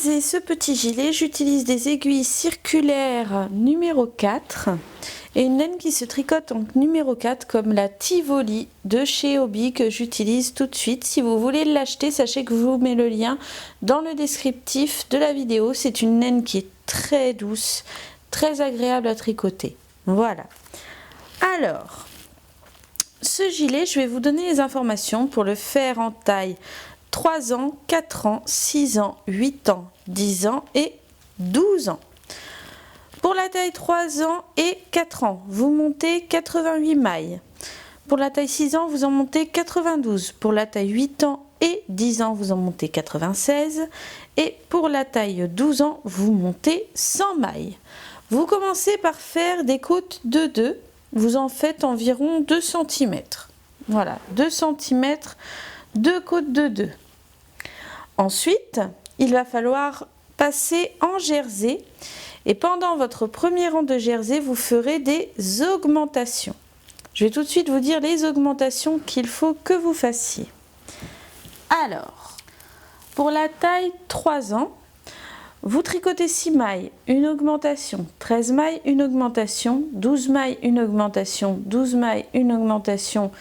réaliser ce petit gilet, j'utilise des aiguilles circulaires numéro 4 et une laine qui se tricote en numéro 4 comme la Tivoli de chez Hobbii que j'utilise tout de suite. Si vous voulez l'acheter, sachez que je vous mets le lien dans le descriptif de la vidéo. C'est une laine qui est très douce, très agréable à tricoter. Voilà. Alors, ce gilet, je vais vous donner les informations pour le faire en taille 3 ans, 4 ans, 6 ans, 8 ans, 10 ans et 12 ans. Pour la taille 3 ans et 4 ans, vous montez 88 mailles. Pour la taille 6 ans, vous en montez 92. Pour la taille 8 ans et 10 ans, vous en montez 96. Et pour la taille 12 ans, vous montez 100 mailles. Vous commencez par faire des côtes de 2. Vous en faites environ 2 cm. Voilà, 2 cm, 2 côtes de 2. Ensuite, il va falloir passer en jersey et pendant votre premier rang de jersey, vous ferez des augmentations. Je vais tout de suite vous dire les augmentations qu'il faut que vous fassiez. Alors, pour la taille 3 ans, vous tricotez 6 mailles, une augmentation, 13 mailles, une augmentation, 12 mailles, une augmentation, 12 mailles, une augmentation,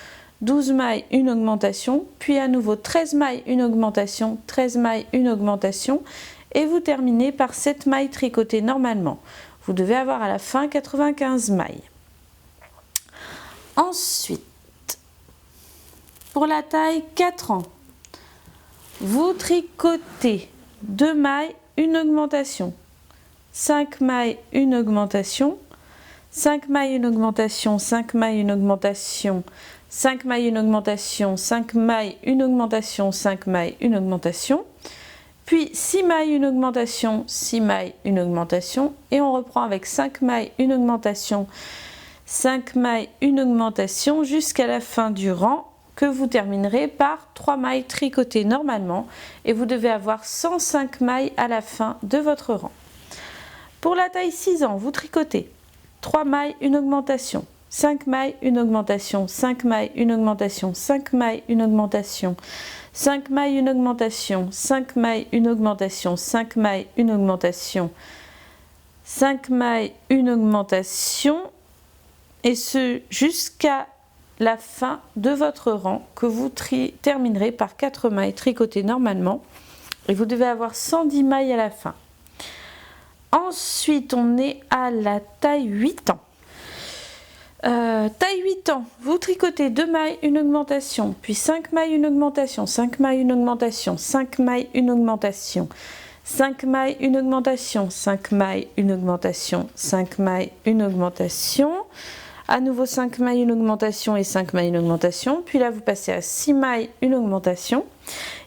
12 mailles, une augmentation, puis à nouveau 13 mailles, une augmentation, 13 mailles, une augmentation, et vous terminez par 7 mailles tricotées normalement. Vous devez avoir à la fin 95 mailles. Ensuite, pour la taille 4 ans, vous tricotez 2 mailles, une augmentation, 5 mailles, une augmentation, 5 mailles, une augmentation, 5 mailles, une augmentation, 5 mailles, une augmentation, 5 mailles, une augmentation, 5 mailles, une augmentation, puis 6 mailles, une augmentation, 6 mailles, une augmentation, et on reprend avec 5 mailles, une augmentation, 5 mailles, une augmentation, jusqu'à la fin du rang, que vous terminerez par 3 mailles tricotées normalement, et vous devez avoir 105 mailles à la fin de votre rang. Pour la taille 6 ans, vous tricotez 3 mailles, une augmentation, 5 mailles, une augmentation, 5 mailles, une augmentation, 5 mailles, une augmentation, 5 mailles, une augmentation, 5 mailles, une augmentation, 5 mailles, une augmentation, 5 mailles, une augmentation, et ce jusqu'à la fin de votre rang que vous terminerez par 4 mailles tricotées normalement, et vous devez avoir 110 mailles à la fin. Ensuite, on est à la taille 8 ans. Taille 8 ans, vous tricotez 2 mailles, une augmentation, puis 5 mailles, une augmentation, 5 mailles, une augmentation, 5 mailles, une augmentation, 5 mailles, une augmentation, 5 mailles, une augmentation, 5 mailles, une augmentation, à nouveau 5 mailles, une augmentation et 5 mailles, une augmentation, puis là vous passez à 6 mailles, une augmentation,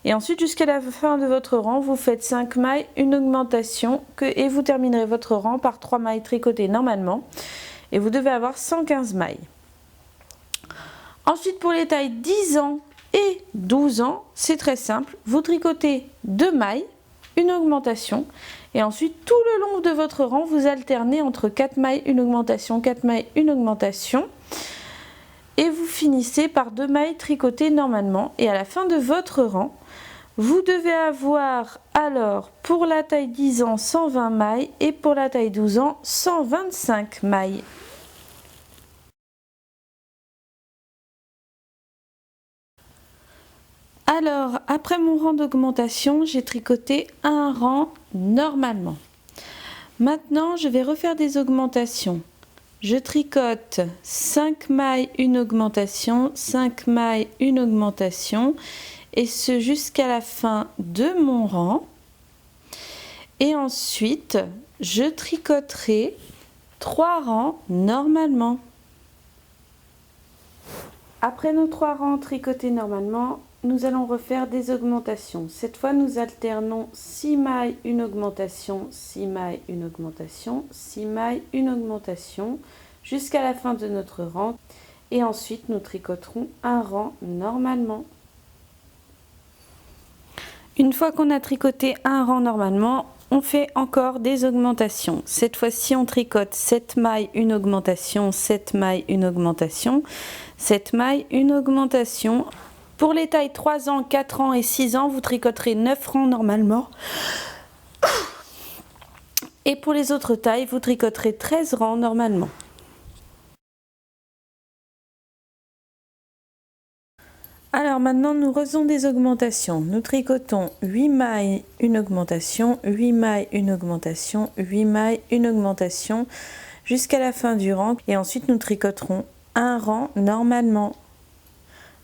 et ensuite jusqu'à la fin de votre rang, vous faites 5 mailles, une augmentation, et vous terminerez votre rang par 3 mailles tricotées normalement. Et vous devez avoir 115 mailles. Ensuite, pour les tailles 10 ans et 12 ans, c'est très simple. Vous tricotez 2 mailles, une augmentation, et ensuite tout le long de votre rang, vous alternez entre 4 mailles, une augmentation, 4 mailles, une augmentation, et vous finissez par 2 mailles tricotées normalement. Et à la fin de votre rang, vous devez avoir alors pour la taille 10 ans 120 mailles et pour la taille 12 ans 125 mailles. Alors, après mon rang d'augmentation, j'ai tricoté un rang normalement. Maintenant, je vais refaire des augmentations. Je tricote 5 mailles, une augmentation, 5 mailles, une augmentation, et ce jusqu'à la fin de mon rang. Et ensuite, je tricoterai 3 rangs normalement. Après nos 3 rangs tricotés normalement, nous allons refaire des augmentations. Cette fois, nous alternons 6 mailles, une augmentation, 6 mailles, une augmentation, 6 mailles, une augmentation, jusqu'à la fin de notre rang. Et ensuite, nous tricoterons un rang normalement. Une fois qu'on a tricoté un rang normalement, on fait encore des augmentations. Cette fois-ci, on tricote 7 mailles, une augmentation, 7 mailles, une augmentation, 7 mailles, une augmentation. Pour les tailles 3 ans, 4 ans et 6 ans, vous tricoterez 9 rangs normalement. Et pour les autres tailles, vous tricoterez 13 rangs normalement. Alors maintenant, nous faisons des augmentations. Nous tricotons 8 mailles, une augmentation, 8 mailles, une augmentation, 8 mailles, une augmentation, jusqu'à la fin du rang. Et ensuite, nous tricoterons un rang normalement.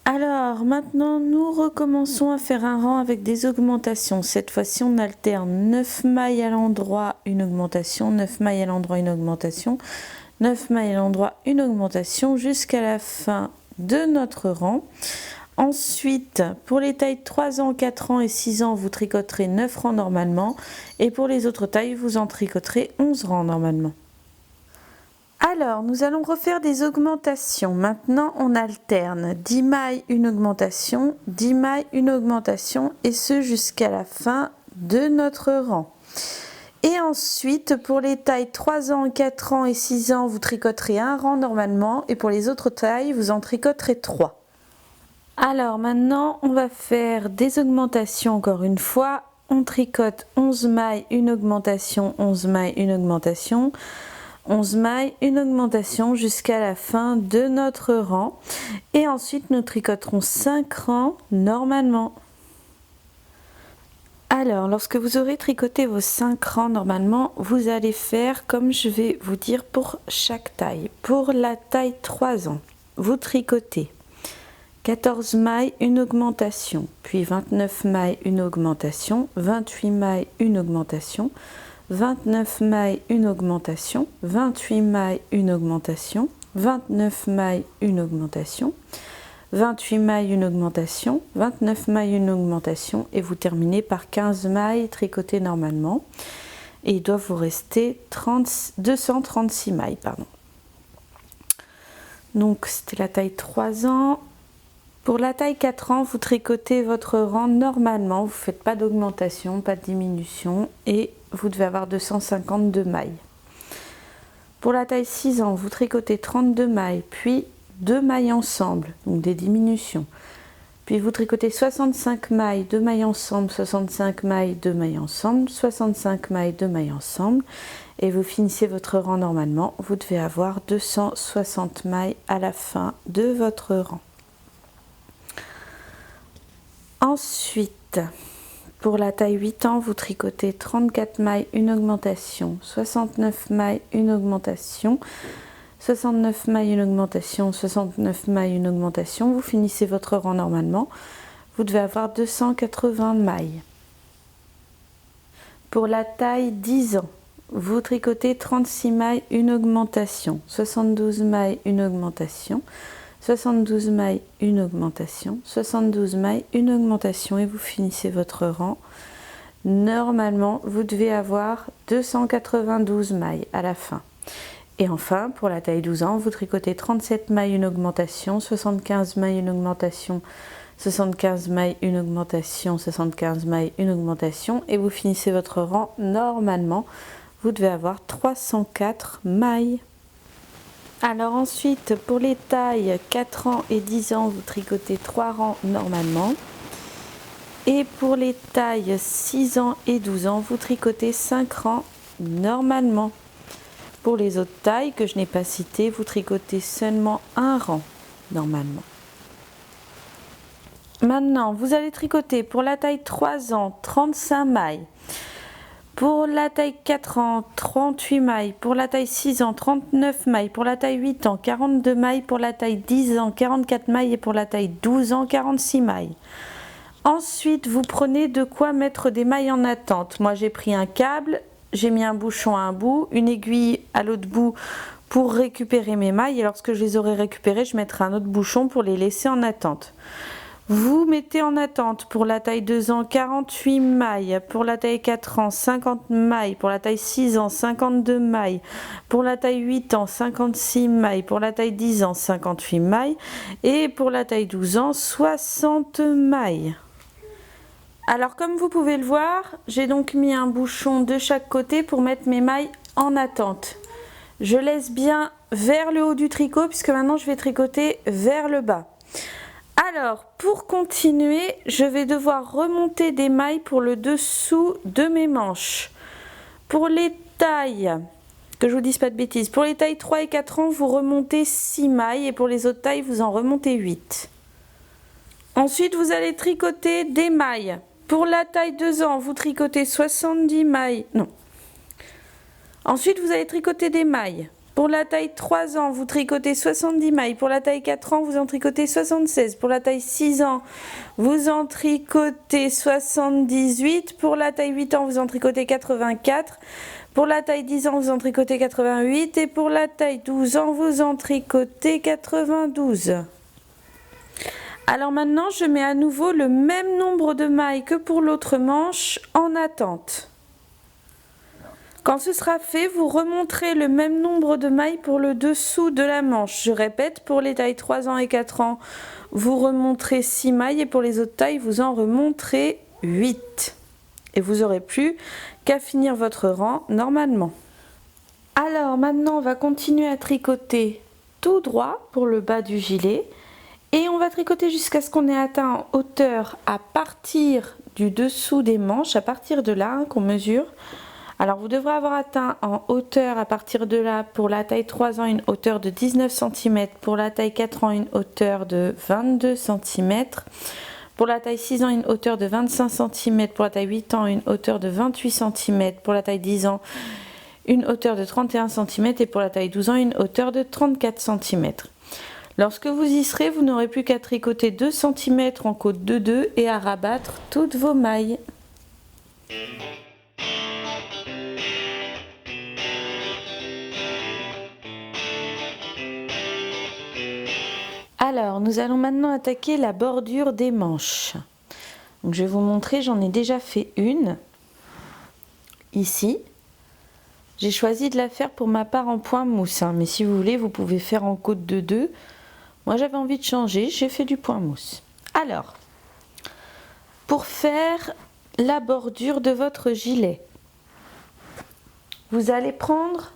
Alors maintenant, nous recommençons à faire un rang avec des augmentations. Cette fois-ci, on alterne 9 mailles à l'endroit, une augmentation, 9 mailles à l'endroit, une augmentation, 9 mailles à l'endroit, une augmentation, jusqu'à la fin de notre rang. Ensuite, pour les tailles 3 ans, 4 ans et 6 ans, vous tricoterez 9 rangs normalement. Et pour les autres tailles, vous en tricoterez 11 rangs normalement. Alors, nous allons refaire des augmentations. Maintenant, on alterne 10 mailles, une augmentation, 10 mailles, une augmentation, et ce jusqu'à la fin de notre rang. Et ensuite, pour les tailles 3 ans, 4 ans et 6 ans, vous tricoterez un rang normalement. Et pour les autres tailles, vous en tricoterez 3. Alors maintenant, on va faire des augmentations encore une fois. On tricote 11 mailles, une augmentation, 11 mailles, une augmentation, 11 mailles, une augmentation jusqu'à la fin de notre rang. Et ensuite, nous tricoterons 5 rangs normalement. Alors, lorsque vous aurez tricoté vos 5 rangs normalement, vous allez faire comme je vais vous dire pour chaque taille. Pour la taille 3 ans, vous tricotez 14 mailles, une augmentation, puis 29 mailles, une augmentation, 28 mailles, une augmentation, 29 mailles, une augmentation, 28 mailles, une augmentation, 29 mailles, une augmentation, 28 mailles, une augmentation, 29 mailles, une augmentation, et vous terminez par 15 mailles tricotées normalement. Et il doit vous rester 236 mailles. Donc c'était la taille 3 ans. Pour la taille 4 ans, vous tricotez votre rang normalement, vous ne faites pas d'augmentation, pas de diminution, et vous devez avoir 252 mailles. Pour la taille 6 ans, vous tricotez 32 mailles, puis 2 mailles ensemble, donc des diminutions. Puis vous tricotez 65 mailles, 2 mailles ensemble, 65 mailles, 2 mailles ensemble, 65 mailles, 2 mailles ensemble, et vous finissez votre rang normalement. Vous devez avoir 260 mailles à la fin de votre rang. Ensuite, pour la taille 8 ans, vous tricotez 34 mailles, une augmentation, 69 mailles, une augmentation, 69 mailles, une augmentation, 69 mailles, une augmentation. Vous finissez votre rang normalement. Vous devez avoir 280 mailles. Pour la taille 10 ans, vous tricotez 36 mailles, une augmentation, 72 mailles, une augmentation, 72 mailles, une augmentation, 72 mailles, une augmentation, et vous finissez votre rang. Normalement, vous devez avoir 292 mailles à la fin. Et enfin, pour la taille 12 ans, vous tricotez 37 mailles, une augmentation, 75 mailles, une augmentation, 75 mailles, une augmentation, 75 mailles, une augmentation, et vous finissez votre rang normalement. Vous devez avoir 304 mailles. Alors ensuite, pour les tailles 4 ans et 10 ans, vous tricotez 3 rangs normalement. Et pour les tailles 6 ans et 12 ans, vous tricotez 5 rangs normalement. Pour les autres tailles que je n'ai pas citées, vous tricotez seulement un rang normalement. Maintenant, vous allez tricoter pour la taille 3 ans, 35 mailles. Pour la taille 4 ans, 38 mailles. Pour la taille 6 ans, 39 mailles. Pour la taille 8 ans, 42 mailles. Pour la taille 10 ans, 44 mailles. Et pour la taille 12 ans, 46 mailles. Ensuite, vous prenez de quoi mettre des mailles en attente. Moi, j'ai pris un câble, j'ai mis un bouchon à un bout, une aiguille à l'autre bout pour récupérer mes mailles. Et lorsque je les aurai récupérées, je mettrai un autre bouchon pour les laisser en attente. Vous mettez en attente pour la taille 2 ans 48 mailles, pour la taille 4 ans 50 mailles, pour la taille 6 ans 52 mailles, pour la taille 8 ans 56 mailles, pour la taille 10 ans 58 mailles et pour la taille 12 ans 60 mailles. Alors comme vous pouvez le voir, j'ai donc mis un bouchon de chaque côté pour mettre mes mailles en attente. Je laisse bien vers le haut du tricot puisque maintenant je vais tricoter vers le bas. Alors, pour continuer, je vais devoir remonter des mailles pour le dessous de mes manches. Pour les tailles, que je vous dise pas de bêtises, pour les tailles 3 et 4 ans, vous remontez 6 mailles et pour les autres tailles, vous en remontez 8. Ensuite, vous allez tricoter des mailles. Pour la taille 2 ans, vous tricotez 70 mailles. Non. Ensuite, vous allez tricoter des mailles. Pour la taille 3 ans, vous tricotez 70 mailles. Pour la taille 4 ans, vous en tricotez 76. Pour la taille 6 ans, vous en tricotez 78. Pour la taille 8 ans, vous en tricotez 84. Pour la taille 10 ans, vous en tricotez 88. Et pour la taille 12 ans, vous en tricotez 92. Alors maintenant, je mets à nouveau le même nombre de mailles que pour l'autre manche en attente. Quand ce sera fait, vous remonterez le même nombre de mailles pour le dessous de la manche. Je répète, pour les tailles 3 ans et 4 ans, vous remonterez 6 mailles et pour les autres tailles, vous en remonterez 8. Et vous n'aurez plus qu'à finir votre rang normalement. Alors maintenant, on va continuer à tricoter tout droit pour le bas du gilet. Et on va tricoter jusqu'à ce qu'on ait atteint en hauteur à partir du dessous des manches, à partir de là qu'on mesure. Alors vous devrez avoir atteint en hauteur à partir de là pour la taille 3 ans une hauteur de 19 cm, pour la taille 4 ans une hauteur de 22 cm, pour la taille 6 ans une hauteur de 25 cm, pour la taille 8 ans une hauteur de 28 cm, pour la taille 10 ans une hauteur de 31 cm et pour la taille 12 ans une hauteur de 34 cm. Lorsque vous y serez, vous n'aurez plus qu'à tricoter 2 cm en côte de 2 et à rabattre toutes vos mailles. Alors, nous allons maintenant attaquer la bordure des manches. Donc, je vais vous montrer, j'en ai déjà fait une, ici. J'ai choisi de la faire pour ma part en point mousse, hein, mais si vous voulez, vous pouvez faire en côte de 2. Moi, j'avais envie de changer, j'ai fait du point mousse. Alors, pour faire la bordure de votre gilet, vous allez prendre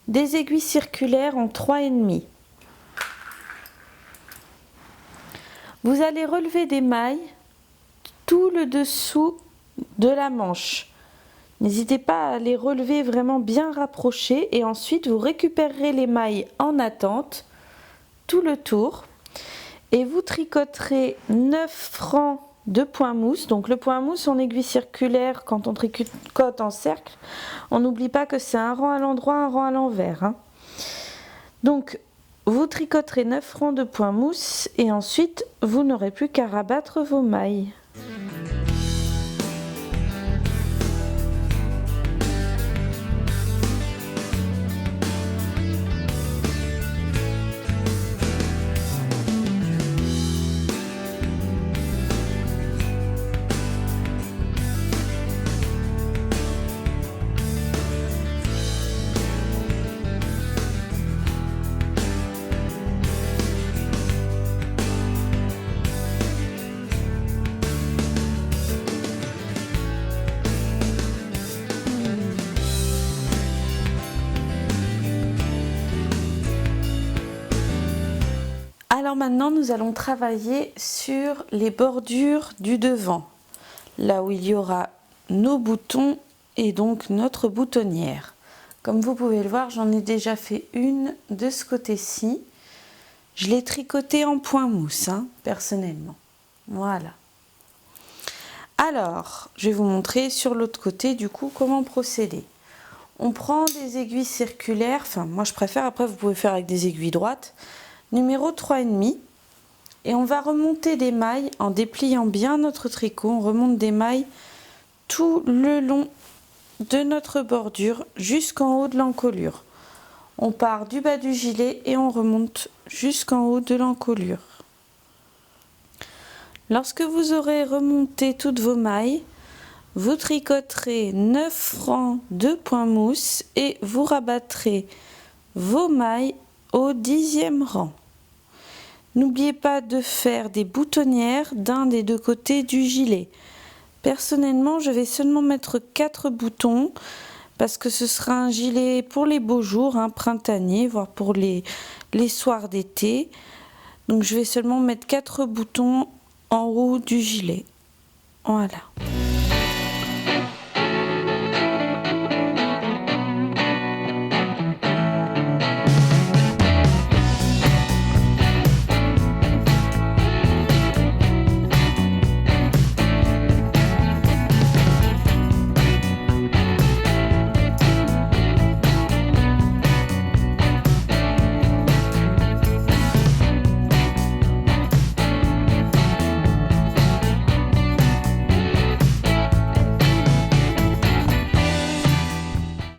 des aiguilles circulaires en 3,5. Vous allez relever des mailles tout le dessous de la manche. N'hésitez pas à les relever vraiment bien rapprochés et ensuite vous récupérerez les mailles en attente tout le tour et vous tricoterez 9 rangs de point mousse. Donc le point mousse en aiguille circulaire, quand on tricote en cercle, on n'oublie pas que c'est un rang à l'endroit, un rang à l'envers, hein. Donc vous tricoterez 9 rangs de point mousse et ensuite vous n'aurez plus qu'à rabattre vos mailles. Alors maintenant, nous allons travailler sur les bordures du devant, là où il y aura nos boutons et donc notre boutonnière. Comme vous pouvez le voir, j'en ai déjà fait une de ce côté-ci. Je l'ai tricotée en point mousse, hein, personnellement. Voilà. Alors, je vais vous montrer sur l'autre côté, du coup, comment procéder. On prend des aiguilles circulaires, enfin, moi je préfère, après vous pouvez faire avec des aiguilles droites, numéro 3,5 et on va remonter des mailles en dépliant bien notre tricot. On remonte des mailles tout le long de notre bordure jusqu'en haut de l'encolure. On part du bas du gilet et on remonte jusqu'en haut de l'encolure. Lorsque vous aurez remonté toutes vos mailles, vous tricoterez 9 rangs de point mousse et vous rabattrez vos mailles au 10e rang. N'oubliez pas de faire des boutonnières d'un des deux côtés du gilet. Personnellement, je vais seulement mettre 4 boutons parce que ce sera un gilet pour les beaux jours, un printanier, voire pour les soirs d'été. Donc je vais seulement mettre 4 boutons en haut du gilet. Voilà.